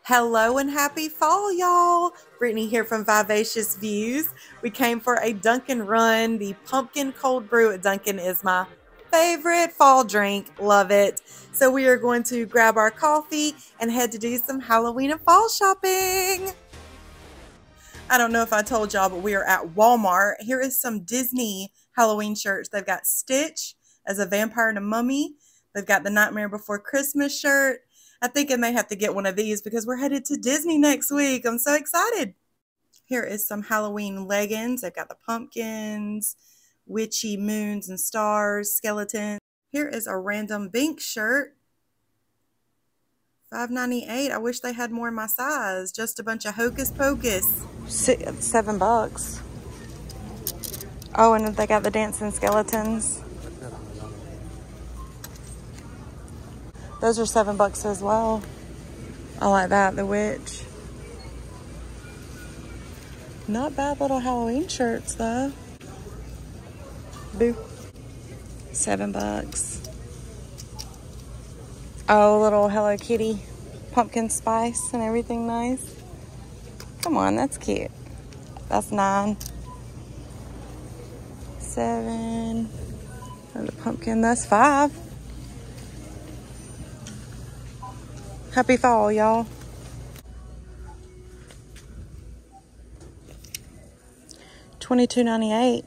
Hello and happy fall, y'all. Brittany here from Vivacious Views. We came for a Dunkin' run. The pumpkin cold brew at Dunkin' is my favorite fall drink. Love it. So we are going to grab our coffee and head to do some Halloween and fall shopping. I don't know if I told y'all, but we are at Walmart. Here is some Disney Halloween shirts. They've got Stitch as a vampire and a mummy. They've got the Nightmare Before Christmas shirt. I think I may have to get one of these because we're headed to Disney next week. I'm so excited. Here is some Halloween leggings. They've got the pumpkins, witchy moons and stars, skeletons. Here is a random Bink shirt. $5.98. I wish they had more in my size. Just a bunch of hocus pocus. $7. Oh, and they got the dancing skeletons. Those are $7 as well. I like that, the witch. Not bad little Halloween shirts though. Boo. $7. Oh, little Hello Kitty pumpkin spice and everything nice. Come on, that's cute. That's $9. $7. And the pumpkin, that's $5. Happy fall, y'all. $22.98.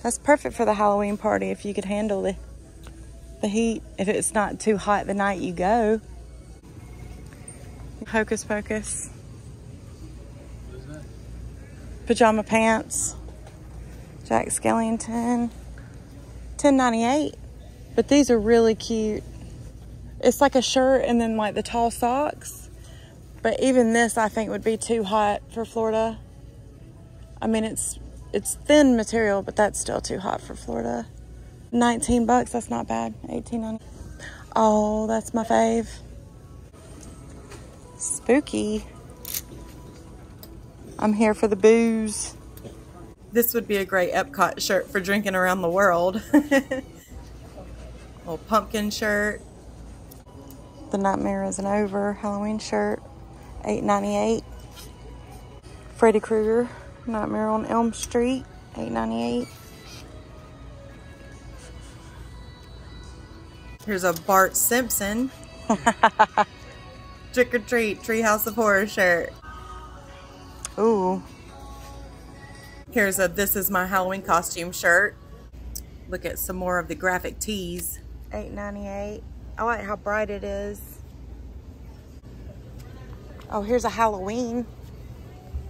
That's perfect for the Halloween party if you could handle the heat. If it's not too hot the night you go. Hocus Pocus. What is that? Pajama pants. Jack Skellington. $10.98. But these are really cute. It's like a shirt and then like the tall socks. But even this I think would be too hot for Florida. I mean, it's thin material, but that's still too hot for Florida. $19, that's not bad. $18.90. Oh, that's my fave. Spooky. I'm here for the booze. This would be a great Epcot shirt for drinking around the world. Little pumpkin shirt. The Nightmare Isn't Over Halloween shirt, $8.98. Freddy Krueger, Nightmare on Elm Street, $8.98. Here's a Bart Simpson Trick or Treat Treehouse of Horror shirt. Ooh. Here's a This Is My Halloween Costume shirt. Look at some more of the graphic tees. $8.98. I like how bright it is. Oh, here's a Halloween.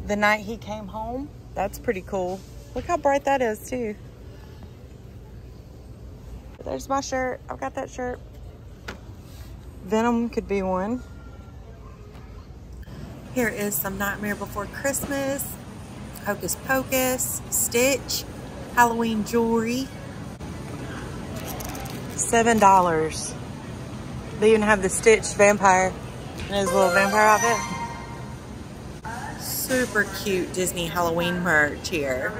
The Night He Came Home. That's pretty cool. Look how bright that is too. There's my shirt. I've got that shirt. Venom could be one. Here is some Nightmare Before Christmas. Hocus Pocus. Stitch. Halloween jewelry. $7. They even have the Stitch vampire in his little vampire outfit. Super cute Disney Halloween merch here.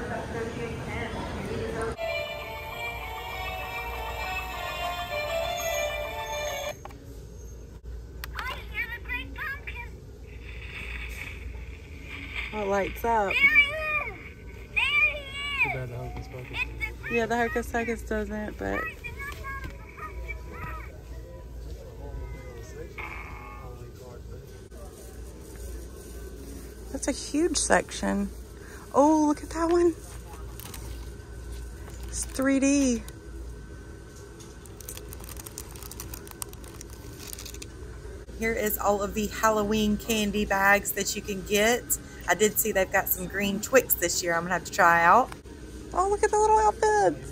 Oh, it lights up. Too bad the Hocus Pocus. Yeah, the Hocus Pocus doesn't, but... That's a huge section. Oh, look at that one. It's 3D. Here is all of the Halloween candy bags that you can get. I did see they've got some green Twix this year I'm gonna have to try out. Oh, look at the little outfits.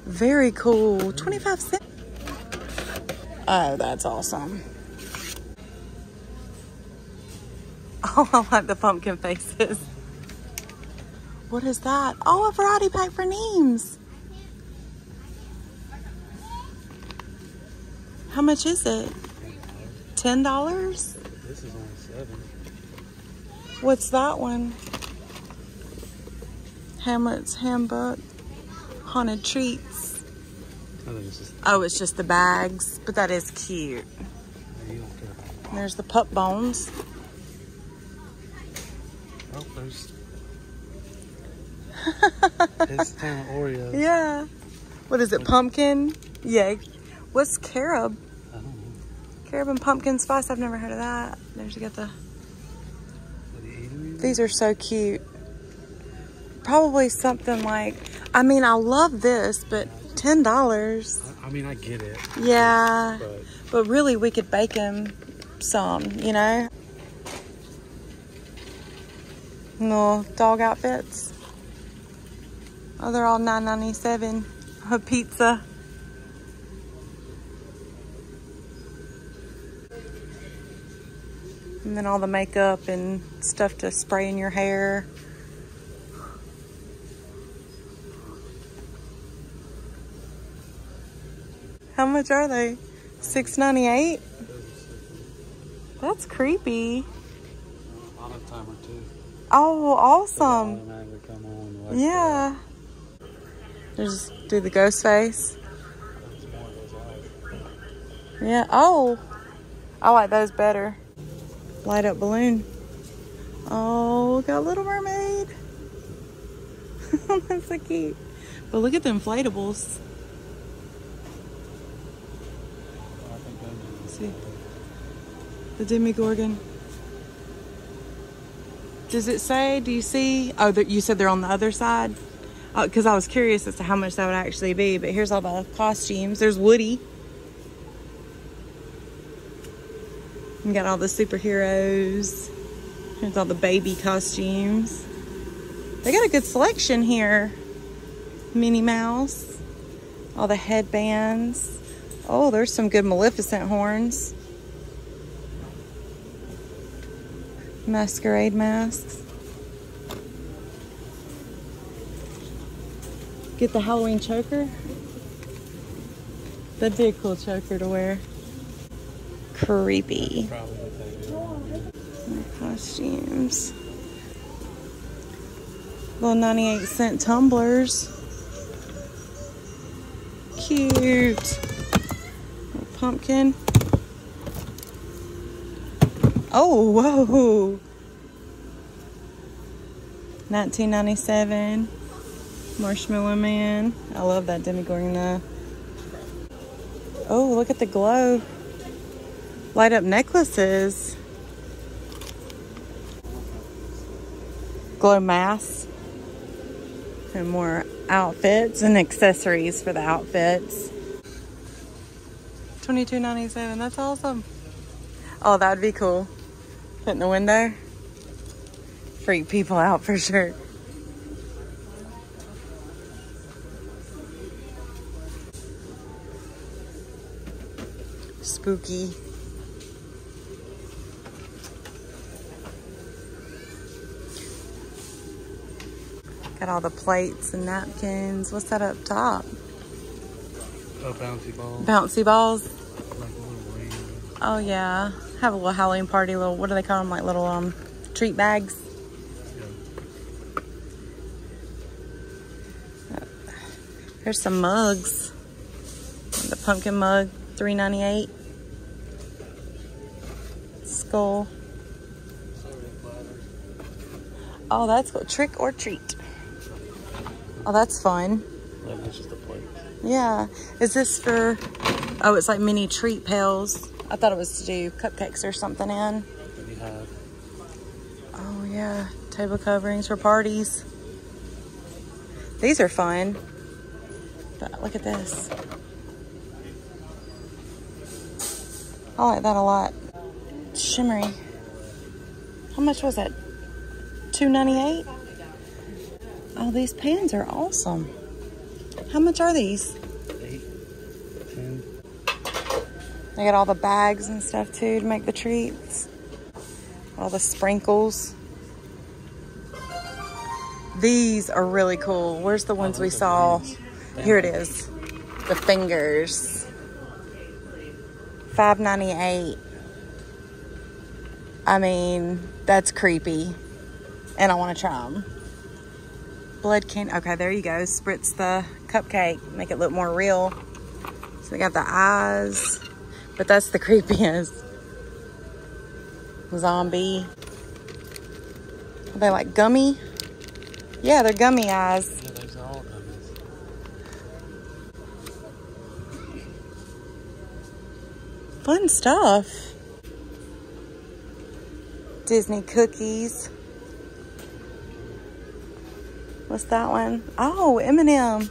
Very cool. 25 cents. Oh, that's awesome. Oh, I like the pumpkin faces. What is that? Oh, a variety pack for Neems. How much is it? $10? This is only $7. What's that one? Hamlet's Handbook. Haunted Treats. I think it's just... Oh, it's just the bags, but that is cute. you don't care about that. There's the pup bones. Oh, there's it's kind of Oreos. Yeah. What is it? Pumpkin? Yeah. What's carob? I don't know. Carob and pumpkin spice. I've never heard of that. There's you got the. Are you eating these? These are so cute. Probably something like. I mean, I love this, but $10. I mean, I get it. Yeah. But really, we could bake them some, you know? Little dog outfits. Oh, they're all $9.97 a pizza. And then all the makeup and stuff to spray in your hair. How much are they? $6.98? That's creepy. I'll have timer too. Oh, awesome. Automatically come on like Yeah. Just do the ghost face. Yeah. Oh, I like those better. Light up balloon. Oh, got Little Mermaid. That's so cute. But look at the inflatables. See the Demogorgon. Does it say? Do you see? Oh, you said they're on the other side. Because I was curious as to how much that would actually be. But here's all the costumes. There's Woody. You got all the superheroes. Here's all the baby costumes. They got a good selection here. Minnie Mouse. All the headbands. Oh, there's some good Maleficent horns. Masquerade masks. Get the Halloween choker. That'd be a cool choker to wear. Creepy. Probably what they do. Costumes. Little 98-cent tumblers. Cute. Little pumpkin. Oh, whoa. $19.97. Marshmallow Man. I love that Demogorgon though. Oh, look at the glow. Light up necklaces. Glow masks. And more outfits and accessories for the outfits. $22.97. That's awesome. Oh, that would be cool. Put in the window. Freak people out for sure. Spooky. Got all the plates and napkins. What's that up top? Oh, bouncy balls. Bouncy balls. Like a little ring. Oh yeah. Have a little Halloween party. Little, what do they call them? Like little treat bags. Yeah. There's some mugs. The pumpkin mug, $3.98. Skull. Oh, that's cool. Trick or treat. Oh, that's fun. Like it's just a plate. Yeah. Is this for... Oh, it's like mini treat pails. I thought it was to do cupcakes or something in. That we have. Oh, yeah. Table coverings for parties. These are fun. But look at this. I like that a lot. Shimmery. How much was that? $2.98? Oh, these pans are awesome. How much are these? 8, 10. They got all the bags and stuff too to make the treats. All the sprinkles. These are really cool. Where's the ones we saw? Here it is. The fingers. $5.98. I mean, that's creepy. And I want to try them. Blood candy. Okay, there you go. Spritz the cupcake. Make it look more real. So they got the eyes. But that's the creepiest. Zombie. Are they like gummy? Yeah, they're gummy eyes. Yeah, those are all gummies. Fun stuff. Disney cookies. What's that one? Oh, M&M.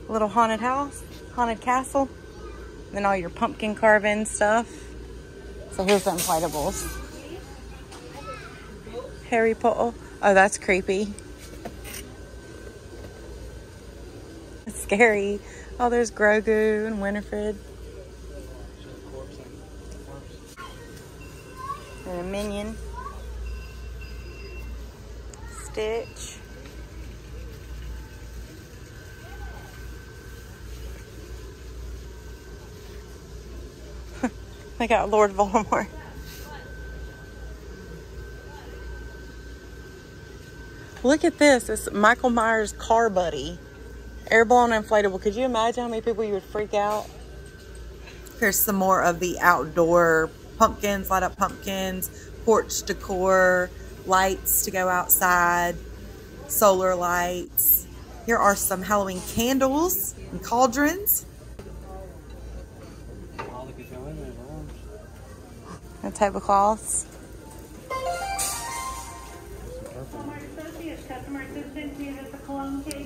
Little haunted house, haunted castle. Then all your pumpkin carving stuff. So here's the inflatables. Harry Potter. Oh, that's creepy. It's scary. Oh, there's Grogu and Winifred. And a minion. Stitch. I got Lord Voldemort. Look at this. It's Michael Myers' car buddy. Airborne inflatable. Could you imagine how many people you would freak out? Here's some more of the outdoor pumpkins, light up pumpkins, porch decor, lights to go outside, solar lights. Here are some Halloween candles and cauldrons. And tablecloths.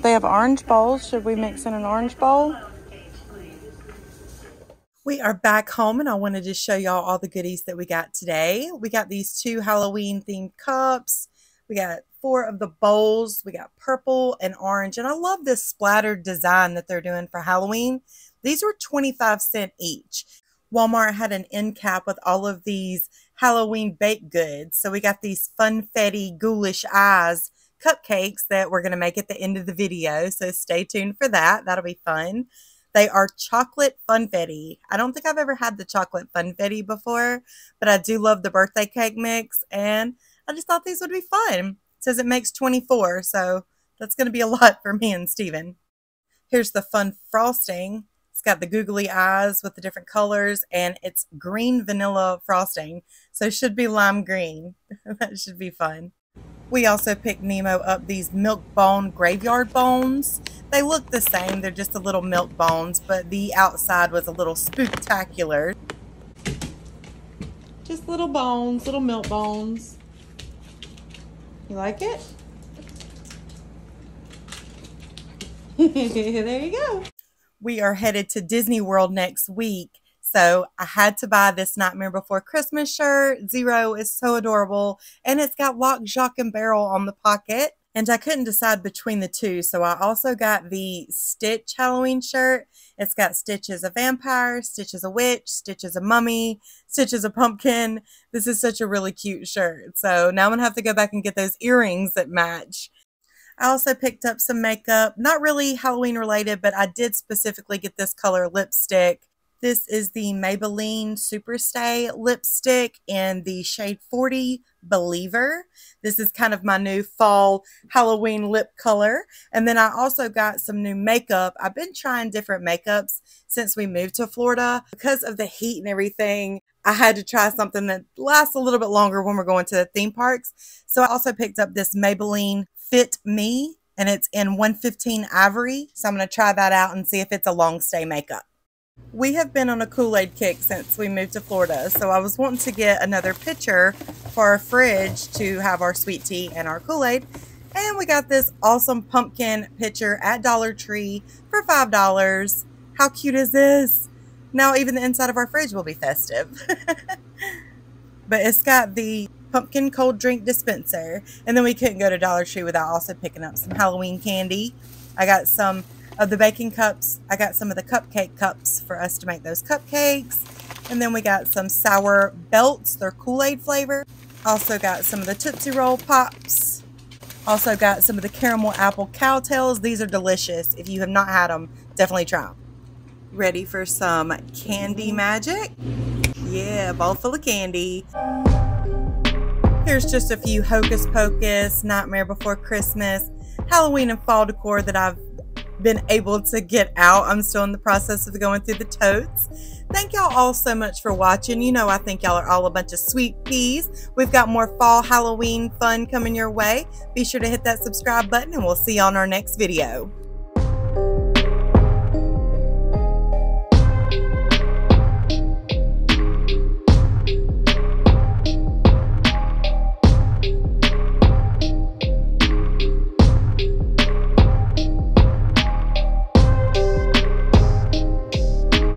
They have orange bowls. Should we mix in an orange bowl? We are back home and I wanted to show y'all all the goodies that we got today. We got these 2 Halloween themed cups. We got 4 of the bowls. We got purple and orange. And I love this splattered design that they're doing for Halloween. These were 25 cents each. Walmart had an end cap with all of these Halloween baked goods. So we got these funfetti ghoulish eyes cupcakes that we're going to make at the end of the video. So stay tuned for that. That'll be fun. They are chocolate funfetti. I don't think I've ever had the chocolate funfetti before, but I do love the birthday cake mix. And I just thought these would be fun. It says it makes 24. So that's going to be a lot for me and Steven. Here's the fun frosting. It's got the googly eyes with the different colors, and it's green vanilla frosting. So it should be lime green. That should be fun. We also picked Nemo up these milk bone graveyard bones. They look the same. They're just a little milk bones, but the outside was a little spooktacular. Just little bones, little milk bones. You like it? There you go. We are headed to Disney World next week. So I had to buy this Nightmare Before Christmas shirt. Zero is so adorable. And it's got Lock, Jock, and Barrel on the pocket. And I couldn't decide between the two. So I also got the Stitch Halloween shirt. It's got Stitch as a vampire, Stitch as a witch, Stitch as a mummy, Stitch as a pumpkin. This is such a really cute shirt. So now I'm going to have to go back and get those earrings that match. I also picked up some makeup. Not really Halloween related, but I did specifically get this color lipstick. This is the Maybelline Superstay lipstick in the shade 40 Believer. This is kind of my new fall Halloween lip color. And then I also got some new makeup. I've been trying different makeups since we moved to Florida. Because of the heat and everything, I had to try something that lasts a little bit longer when we're going to the theme parks. So I also picked up this Maybelline Fit Me, and it's in 115 Ivory. So I'm going to try that out and see if it's a long stay makeup. We have been on a Kool-Aid kick since we moved to Florida, so I was wanting to get another pitcher for our fridge to have our sweet tea and our Kool-Aid, and we got this awesome pumpkin pitcher at Dollar Tree for $5. How cute is this? Now even the inside of our fridge will be festive. But it's got the pumpkin cold drink dispenser, and then we couldn't go to Dollar Tree without also picking up some Halloween candy. I got some of the baking cups. I got some of the cupcake cups for us to make those cupcakes. And then we got some sour belts. They're Kool-Aid flavor. Also got some of the Tootsie Roll Pops. Also got some of the caramel apple cowtails. These are delicious. If you have not had them, definitely try them. Ready for some candy magic? Yeah, bowl full of candy. Here's just a few Hocus Pocus, Nightmare Before Christmas, Halloween and fall decor that I've been able to get out. I'm still in the process of going through the totes. Thank y'all all so much for watching. You know I think y'all are all a bunch of sweet peas. We've got more fall Halloween fun coming your way. Be sure to hit that subscribe button and we'll see you on our next video.